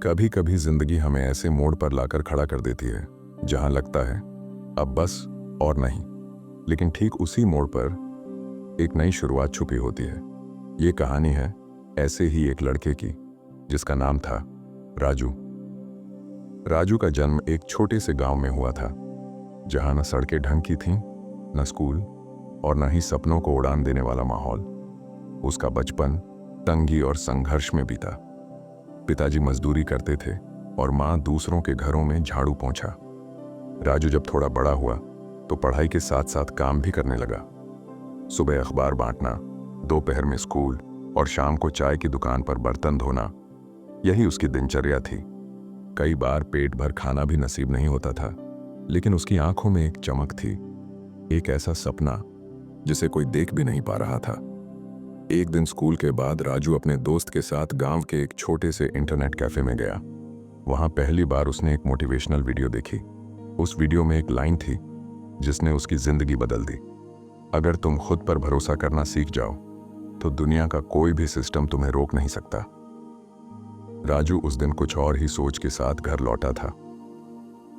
कभी कभी जिंदगी हमें ऐसे मोड़ पर लाकर खड़ा कर देती है जहां लगता है अब बस और नहीं, लेकिन ठीक उसी मोड़ पर एक नई शुरुआत छुपी होती है। ये कहानी है ऐसे ही एक लड़के की जिसका नाम था राजू। राजू का जन्म एक छोटे से गांव में हुआ था जहां न सड़कें ढंग की थीं, न स्कूल और न ही सपनों को उड़ान देने वाला माहौल। उसका बचपन तंगी और संघर्ष में बीता। पिताजी मजदूरी करते थे और माँ दूसरों के घरों में झाड़ू पोंछा। राजू जब थोड़ा बड़ा हुआ तो पढ़ाई के साथ साथ काम भी करने लगा। सुबह अखबार बांटना, दोपहर में स्कूल और शाम को चाय की दुकान पर बर्तन धोना, यही उसकी दिनचर्या थी। कई बार पेट भर खाना भी नसीब नहीं होता था, लेकिन उसकी आंखों में एक चमक थी, एक ऐसा सपना जिसे कोई देख भी नहीं पा रहा था। एक दिन स्कूल के बाद राजू अपने दोस्त के साथ गांव के एक छोटे से इंटरनेट कैफे में गया। वहां पहली बार उसने एक मोटिवेशनल वीडियो देखी। उस वीडियो में एक लाइन थी जिसने उसकी जिंदगी बदल दी। अगर तुम खुद पर भरोसा करना सीख जाओ तो दुनिया का कोई भी सिस्टम तुम्हें रोक नहीं सकता। राजू उस दिन कुछ और ही सोच के साथ घर लौटा था।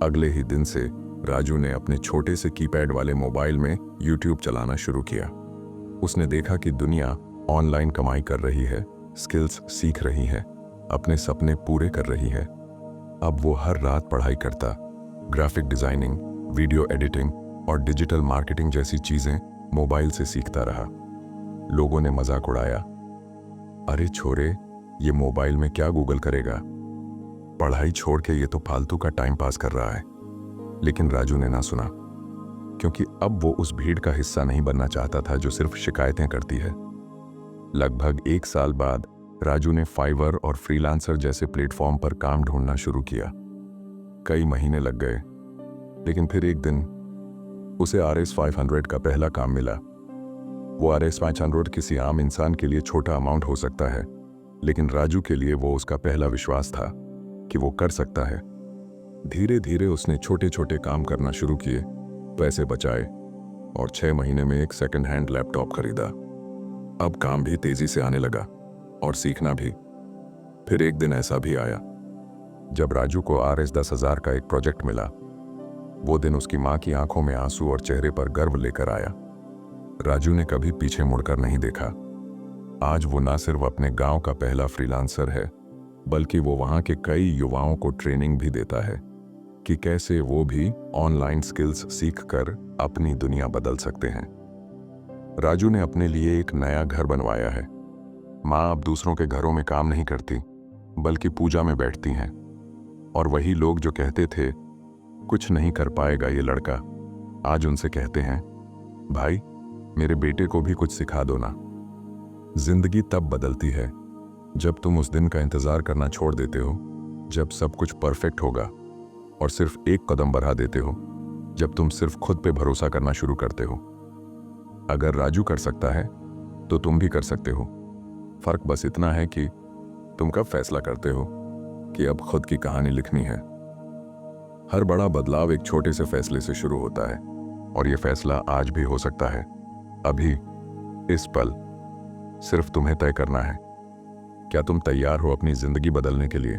अगले ही दिन से राजू ने अपने छोटे से कीपैड वाले मोबाइल में यूट्यूब चलाना शुरू किया। उसने देखा कि दुनिया ऑनलाइन कमाई कर रही है, स्किल्स सीख रही है, अपने सपने पूरे कर रही है। अब वो हर रात पढ़ाई करता, ग्राफिक डिजाइनिंग, वीडियो एडिटिंग और डिजिटल मार्केटिंग जैसी चीजें मोबाइल से सीखता रहा। लोगों ने मजाक उड़ाया, अरे छोरे, ये मोबाइल में क्या गूगल करेगा, पढ़ाई छोड़ के ये तो फालतू का टाइम पास कर रहा है। लेकिन राजू ने ना सुना, क्योंकि अब वो उस भीड़ का हिस्सा नहीं बनना चाहता था जो सिर्फ शिकायतें करती है। लगभग 1 साल बाद राजू ने फाइवर और फ्रीलांसर जैसे प्लेटफॉर्म पर काम ढूंढना शुरू किया। कई महीने लग गए, लेकिन फिर एक दिन उसे RS500 का पहला काम मिला। वो RS500 किसी आम इंसान के लिए छोटा अमाउंट हो सकता है, लेकिन राजू के लिए वो उसका पहला विश्वास था कि वो कर सकता है। धीरे धीरे उसने छोटे छोटे काम करना शुरू किए, पैसे बचाए और 6 महीने में एक सेकंड हैंड लैपटॉप खरीदा। अब काम भी तेजी से आने लगा और सीखना भी। फिर एक दिन ऐसा भी आया जब राजू को RS10,000 का एक प्रोजेक्ट मिला। वो दिन उसकी माँ की आंखों में आंसू और चेहरे पर गर्व लेकर आया। राजू ने कभी पीछे मुड़कर नहीं देखा। आज वो ना सिर्फ अपने गांव का पहला फ्रीलांसर है, बल्कि वो वहां के कई युवाओं को ट्रेनिंग भी देता है कि कैसे वो भी ऑनलाइन स्किल्स सीखकर अपनी दुनिया बदल सकते हैं। राजू ने अपने लिए एक नया घर बनवाया है। माँ अब दूसरों के घरों में काम नहीं करती, बल्कि पूजा में बैठती हैं। और वही लोग जो कहते थे कुछ नहीं कर पाएगा ये लड़का, आज उनसे कहते हैं, भाई मेरे बेटे को भी कुछ सिखा दो ना। जिंदगी तब बदलती है जब तुम उस दिन का इंतजार करना छोड़ देते हो जब सब कुछ परफेक्ट होगा, और सिर्फ एक कदम बढ़ा देते हो जब तुम सिर्फ खुद पे भरोसा करना शुरू करते हो। अगर राजू कर सकता है तो तुम भी कर सकते हो। फर्क बस इतना है कि तुम कब फैसला करते हो कि अब खुद की कहानी लिखनी है। हर बड़ा बदलाव एक छोटे से फैसले से शुरू होता है, और यह फैसला आज भी हो सकता है। अभी, इस पल, सिर्फ तुम्हें तय करना है, क्या तुम तैयार हो अपनी जिंदगी बदलने के लिए।